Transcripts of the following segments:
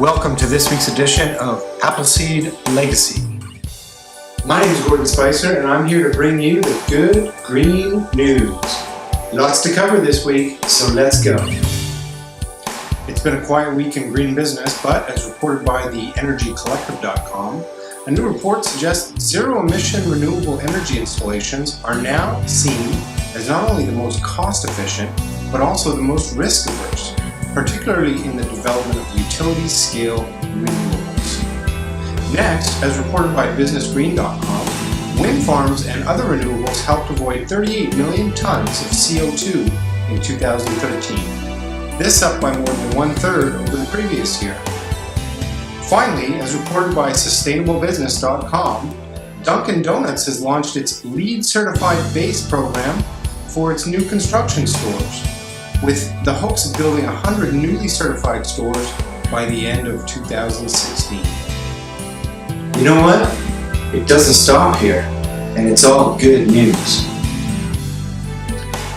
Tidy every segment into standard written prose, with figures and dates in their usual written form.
Welcome to this week's edition of Appleseed Legacy. My name is Gordon Spicer and I'm here to bring you the good green news. Lots to cover this week, so let's go. It's been a quiet week in green business, but as reported by the energycollective.com, a new report suggests that zero-emission renewable energy installations are now seen as not only the most cost-efficient, but also the most risk-averse, particularly in the development of utility-scale renewables. Next, as reported by businessgreen.com, wind farms and other renewables helped avoid 38 million tons of CO2 in 2013. This up by more than one-third over the previous year. Finally, as reported by sustainablebusiness.com, Dunkin' Donuts has launched its LEED Certified Base program for its new construction stores, with the hopes of building 100 newly certified stores by the end of 2016. You know what? It doesn't stop here, and it's all good news.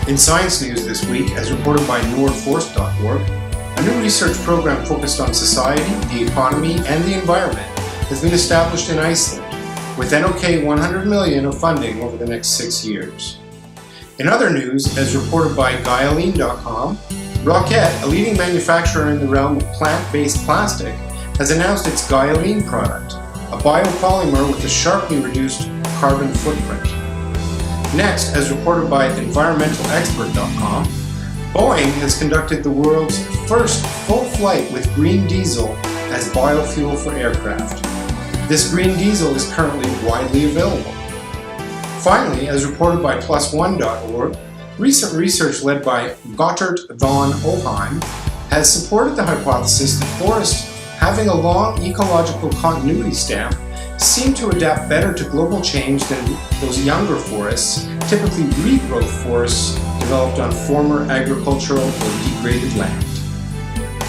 In science news this week, as reported by nordforce.org, a new research program focused on society, the economy, and the environment has been established in Iceland, with NOK 100 million of funding over the next 6 years. In other news, as reported by Guyalene.com, Rocket, a leading manufacturer in the realm of plant-based plastic, has announced its Guyalene product, a biopolymer with a sharply reduced carbon footprint. Next, as reported by EnvironmentalExpert.com, Boeing has conducted the world's first full flight with green diesel as biofuel for aircraft. This green diesel is currently widely available. Finally, as reported by PlusOne.org, recent research led by Gottert von Oheim has supported the hypothesis that forests having a long ecological continuity stamp seem to adapt better to global change than those younger forests, typically regrowth forests developed on former agricultural or degraded land.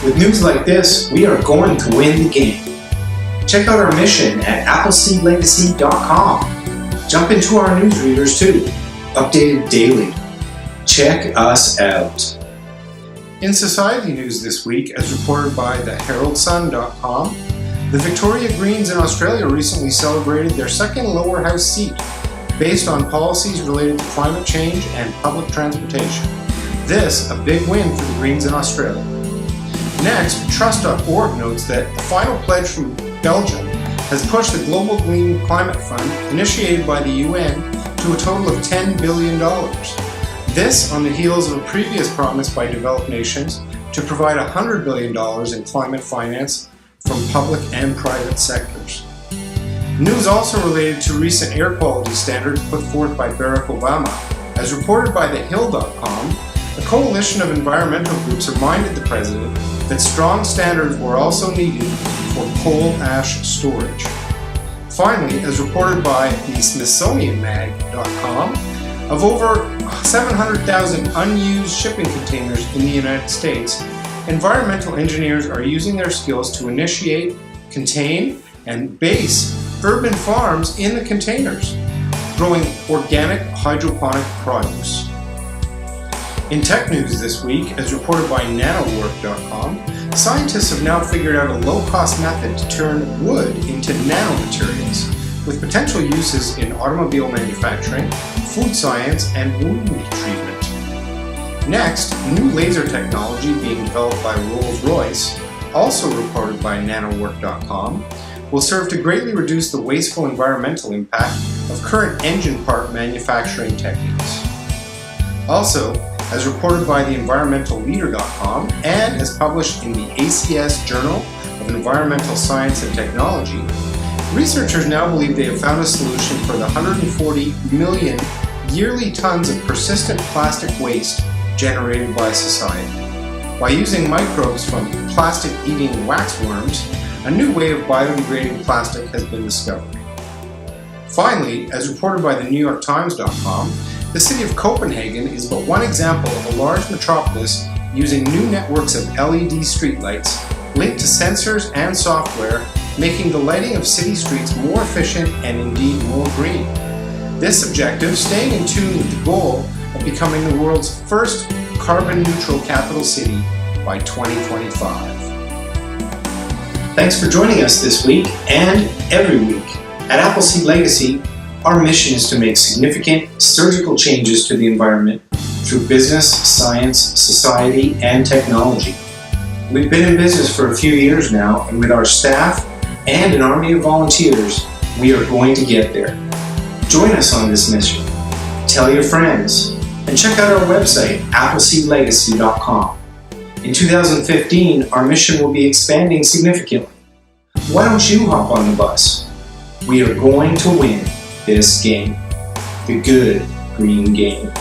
With news like this, we are going to win the game. Check out our mission at appleseedlegacy.com. Jump into our newsreaders too, updated daily. Check us out. In society news this week, as reported by theheraldsun.com, the Victoria Greens in Australia recently celebrated their second lower house seat based on policies related to climate change and public transportation. This, a big win for the Greens in Australia. Next, Trust.org notes that a final pledge from Belgium has pushed the Global Green Climate Fund, initiated by the UN, to a total of $10 billion. This on the heels of a previous promise by developed nations to provide $100 billion in climate finance from public and private sectors. News also related to recent air quality standards put forth by Barack Obama. As reported by thehill.com, a coalition of environmental groups reminded the president that strong standards were also needed for coal ash storage. Finally, as reported by the SmithsonianMag.com, of over 700,000 unused shipping containers in the United States, environmental engineers are using their skills to initiate, contain, and base urban farms in the containers, growing organic hydroponic produce. In tech news this week, as reported by nanowork.com, scientists have now figured out a low-cost method to turn wood into nanomaterials, with potential uses in automobile manufacturing, food science, and wound treatment. Next, new laser technology being developed by Rolls-Royce, also reported by nanowork.com, will serve to greatly reduce the wasteful environmental impact of current engine part manufacturing techniques. Also, as reported by the environmentalleader.com and as published in the ACS Journal of Environmental Science and Technology, researchers now believe they have found a solution for the 140 million yearly tons of persistent plastic waste generated by society. By using microbes from plastic-eating waxworms, a new way of biodegrading plastic has been discovered. Finally, as reported by the NewYorkTimes.com, the city of Copenhagen is but one example of a large metropolis using new networks of LED streetlights linked to sensors and software, making the lighting of city streets more efficient and indeed more green. This objective staying in tune with the goal of becoming the world's first carbon-neutral capital city by 2025. Thanks for joining us this week and every week. At Appleseed Legacy, our mission is to make significant surgical changes to the environment through business, science, society, and technology. We've been in business for a few years now, and with our staff and an army of volunteers, we are going to get there. Join us on this mission. Tell your friends, and check out our website, appleseedlegacy.com. In 2015, our mission will be expanding significantly. Why don't you hop on the bus? We are going to win this game, the good green game.